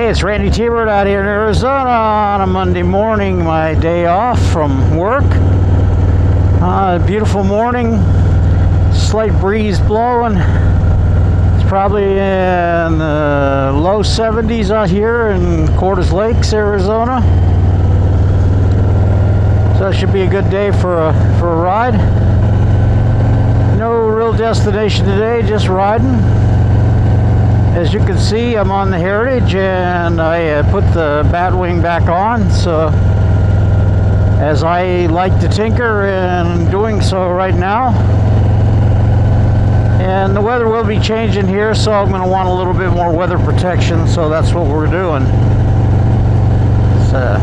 Hey, it's Randytbird out here in Arizona on a Monday morning, my day off from work. Beautiful morning, slight breeze blowing. It's probably in the low 70s out here in Cortez Lakes, Arizona. So it should be a good day for a ride. No real destination today, just riding. As you can see, I'm on the Heritage and I put the Batwing back on, so as I like to tinker and doing so right now. And the weather will be changing here, so I'm going to want a little bit more weather protection, so that's what we're doing. It's a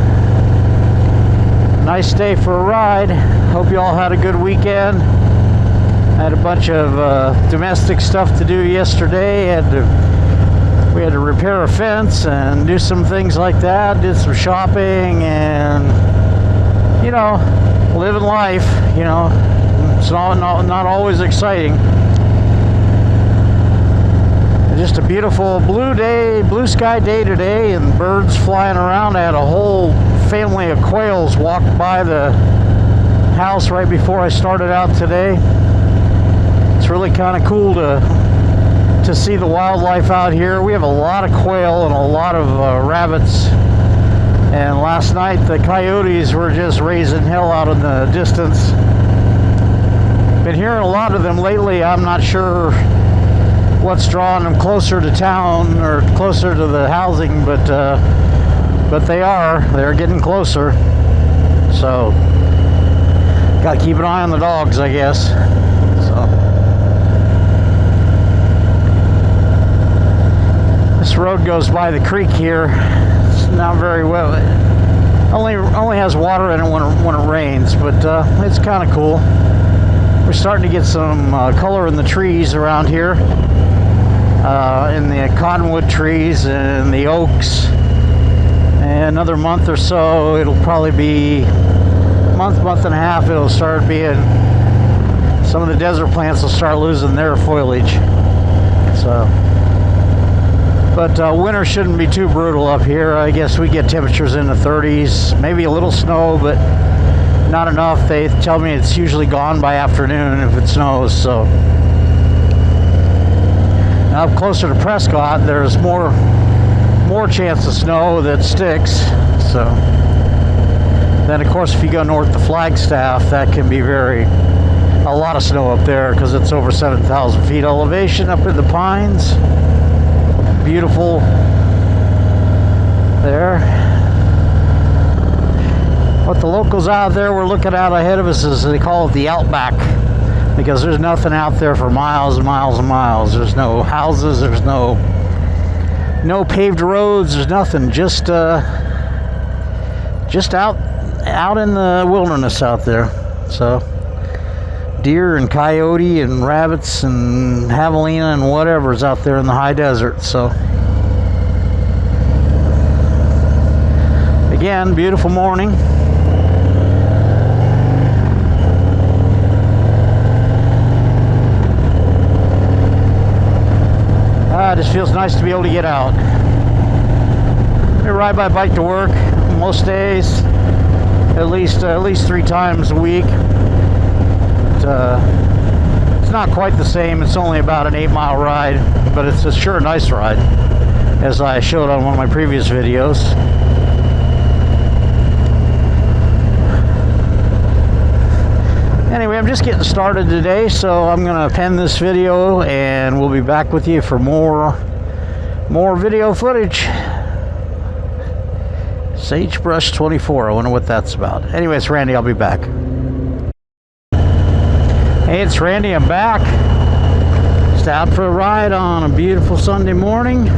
nice day for a ride. Hope you all had a good weekend. I had a bunch of domestic stuff to do yesterday. We had to repair a fence and do some things like that. Did some shopping and, you know, living life. You know, it's not always exciting. Just a beautiful blue sky day today, and birds flying around. I had a whole family of quails walk by the house right before I started out today. It's really kind of cool to see the wildlife out here. We have a lot of quail and a lot of rabbits, and last night the coyotes were just raising hell out in the distance. Been hearing a lot of them lately. I'm not sure what's drawing them closer to town or closer to the housing, but they're getting closer, so gotta keep an eye on the dogs, I guess. This road goes by the creek here. It's not very well. It only has water in it when it rains, but it's kind of cool. We're starting to get some color in the trees around here, in the cottonwood trees and the oaks. And another month or so, it'll probably be month and a half. It'll start being, some of the desert plants will start losing their foliage. So. But winter shouldn't be too brutal up here. I guess we get temperatures in the 30s, maybe a little snow, but not enough. They tell me it's usually gone by afternoon if it snows. So now up closer to Prescott, there's more chance of snow that sticks. So then, of course, if you go north to Flagstaff, that can be a lot of snow up there because it's over 7,000 feet elevation up in the pines. Beautiful there. What the locals out there were looking out ahead of us is, they call it the outback, because there's nothing out there for miles and miles and miles. There's no houses, there's no paved roads, there's nothing, just out in the wilderness out there. So deer and coyote and rabbits and javelina and whatever's out there in the high desert. So again, beautiful morning. It just feels nice to be able to get out. I ride my bike to work most days, at least 3 times a week. It's not quite the same. It's only about an 8-mile ride, but it's a sure nice ride, as I showed on one of my previous videos. Anyway, I'm just getting started today, so I'm going to pen this video and we'll be back with you for more video footage. Sagebrush 24, I wonder what that's about. Anyway, it's Randy, I'll be back. Hey, it's Randy, I'm back. Just out for a ride on a beautiful Sunday morning,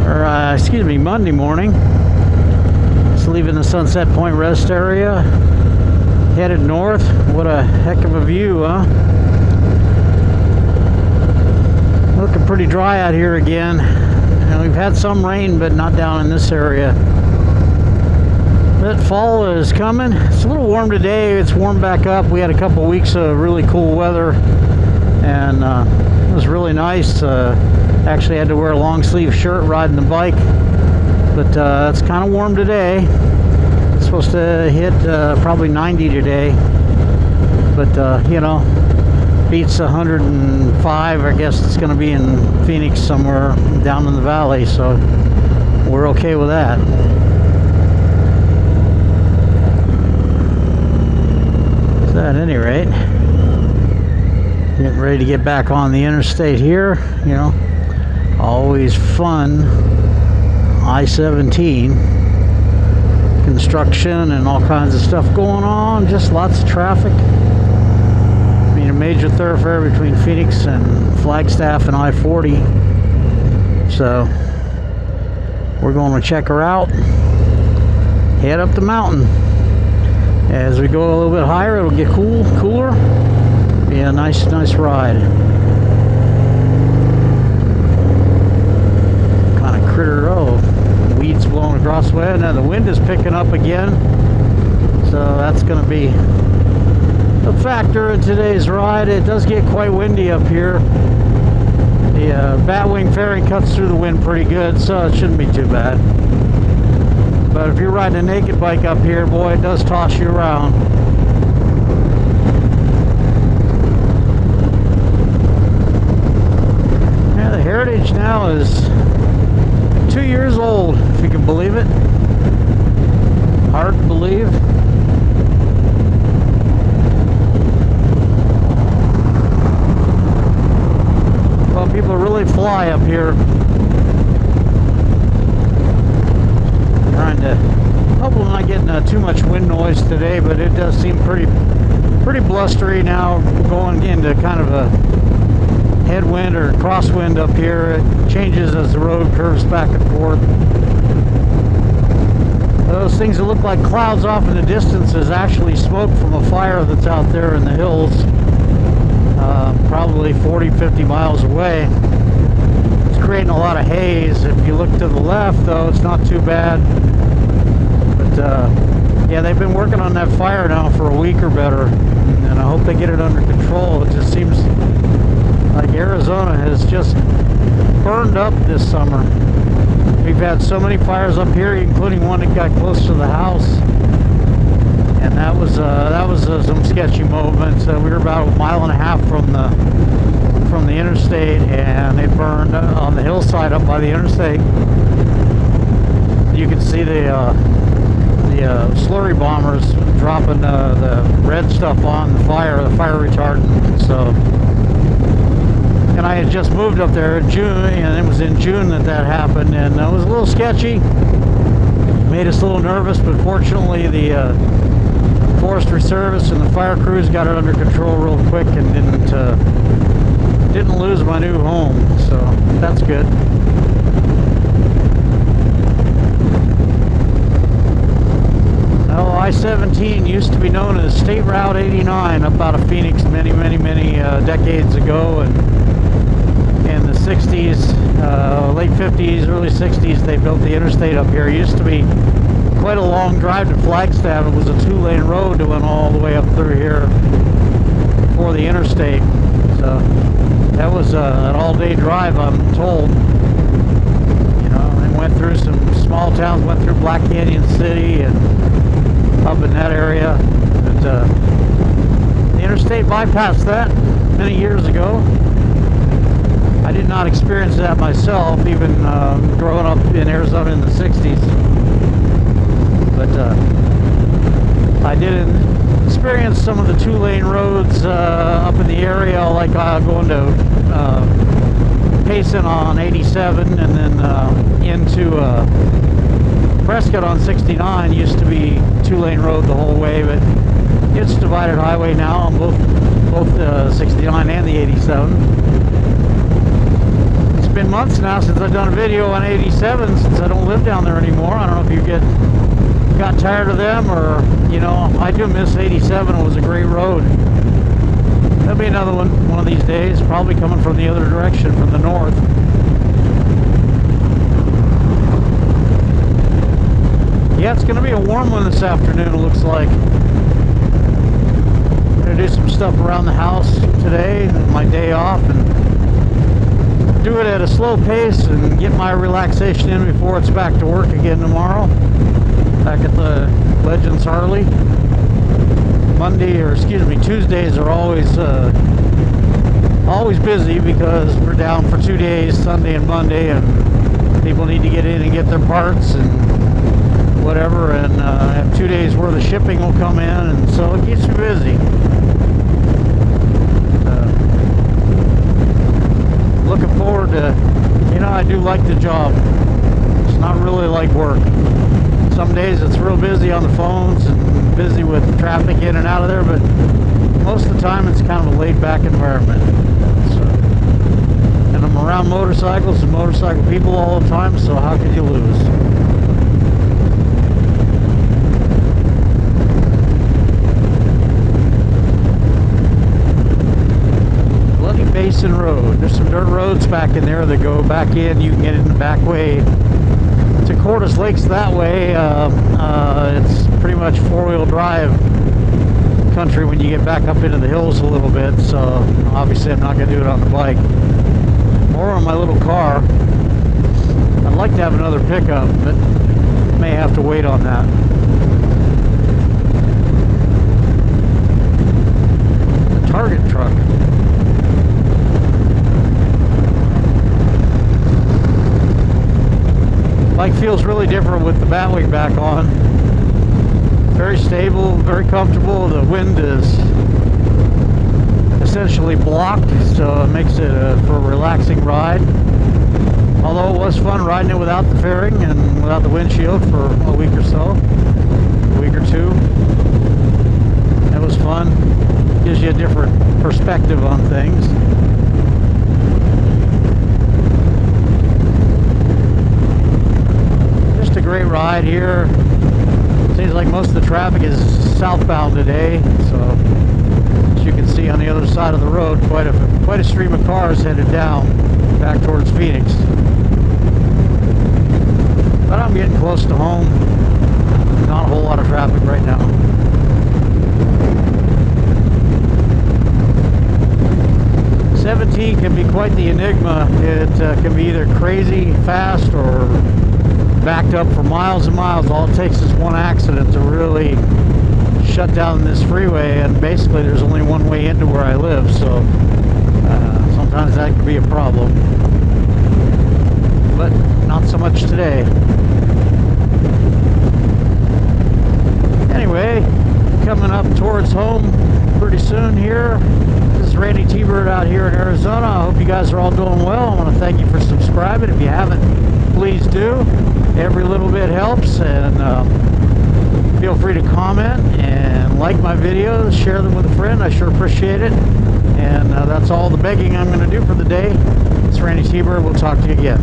or excuse me, Monday morning. Just leaving the Sunset Point Rest area, headed north. What a heck of a view, huh? Looking pretty dry out here again. And we've had some rain, but not down in this area. But fall is coming. It's a little warm today. It's warmed back up. We had a couple weeks of really cool weather, and it was really nice. Actually had to wear a long sleeve shirt riding the bike. But it's kind of warm today. It's supposed to hit probably 90 today. But you know, beats 105. I guess it's going to be in Phoenix somewhere down in the valley, so we're okay with that. So at any rate, getting ready to get back on the interstate here. You know, always fun. I-17, construction and all kinds of stuff going on, just lots of traffic. I mean, a major thoroughfare between Phoenix and Flagstaff and I-40. So we're going to check her out, head up the mountain. As we go a little bit higher, it'll get cooler. Be a nice ride. Kind of critter, weeds blowing across the way, and then the wind is picking up again, so that's going to be a factor in today's ride. It does get quite windy up here. The batwing fairing cuts through the wind pretty good, so it shouldn't be too bad. But if you're riding a naked bike up here, boy, it does toss you around. Yeah, the Heritage now is 2 years old, if you can believe it. Hard to believe. Well, people really fly up here. Trying to hope I'm not getting too much wind noise today, but it does seem pretty blustery now, going into kind of a headwind or crosswind up here. It changes as the road curves back and forth. Those things that look like clouds off in the distance is actually smoke from a fire that's out there in the hills, probably 40-50 miles away. It's creating a lot of haze. If you look to the left, though, it's not too bad. But yeah, they've been working on that fire now for a week or better, and I hope they get it under control. It just seems like Arizona has just burned up this summer. We've had so many fires up here, including one that got close to the house, and that was some sketchy moments. We were about 1.5 miles from the interstate, and it burned on the hillside up by the interstate. You can see the slurry bombers dropping the red stuff on the fire retardant. So. And I had just moved up there in June, and it was in June that happened, and it was a little sketchy. Made us a little nervous, but fortunately the Forestry Service and the fire crews got it under control real quick and didn't lose my new home, so that's good. Well, I-17 used to be known as State Route 89 up out of Phoenix many decades ago, and in the 60s, late 50s, early 60s, they built the interstate up here. It used to be quite a long drive to Flagstaff. It was a 2-lane road that went all the way up through here before the interstate. So that was an all-day drive, I'm told. You know, and went through some small towns, went through Black Canyon City and up in that area. But the interstate bypassed that many years ago. I did not experience that myself, even growing up in Arizona in the 60s. But I did experience some of the 2-lane roads up in the area, like going to Payson on 87, and then into Prescott on 69. Used to be 2-lane road the whole way, but it's divided highway now on both 69 and the 87. It's been months now since I've done a video on 87, since I don't live down there anymore. I don't know if you got tired of them, or, you know, I do miss 87. It was a great road. There'll be another one of these days, probably coming from the other direction, from the north. Yeah, it's going to be a warm one this afternoon, it looks like. I'm going to do some stuff around the house today, my day off, and do it at a slow pace and get my relaxation in before it's back to work again tomorrow. Back at the Legends Harley. Tuesdays are always busy because we're down for 2 days, Sunday and Monday, and people need to get in and get their parts and whatever, and have 2 days worth of shipping will come in, and so it keeps me busy. Looking forward to, I do like the job. It's not really like work. Some days it's real busy on the phones and busy with traffic in and out of there, but most of the time it's kind of a laid-back environment. So, and I'm around motorcycles and motorcycle people all the time, so how could you lose? Bloody Basin Road. There's some dirt roads back in there that go back in. You can get in the back way to Cordes Lakes that way. It's pretty much four-wheel drive country when you get back up into the hills a little bit, so obviously I'm not going to do it on the bike or on my little car. I'd like to have another pickup, but may have to wait on that. The Target truck. Bike feels really different with the Batwing back on. Very stable, very comfortable. The wind is essentially blocked, so it makes it for a relaxing ride. Although it was fun riding it without the fairing and without the windshield for a week or so, a week or two. It was fun. Gives you a different perspective on things. A great ride here. Seems like most of the traffic is southbound today, so as you can see on the other side of the road, quite a stream of cars headed down back towards Phoenix. But I'm getting close to home. Not a whole lot of traffic right now. '17 can be quite the enigma. It can be either crazy fast or backed up for miles and miles. All it takes is one accident to really shut down this freeway, and basically there's only one way into where I live, so sometimes that could be a problem, but not so much today. Anyway, coming up towards home pretty soon here. This is Randytbird out here in Arizona. I hope you guys are all doing well. I want to thank you for subscribing. If you haven't, please do. Every little bit helps, and feel free to comment and like my videos, share them with a friend. I sure appreciate it. And that's all the begging I'm going to do for the day. It's Randytbird. We'll talk to you again.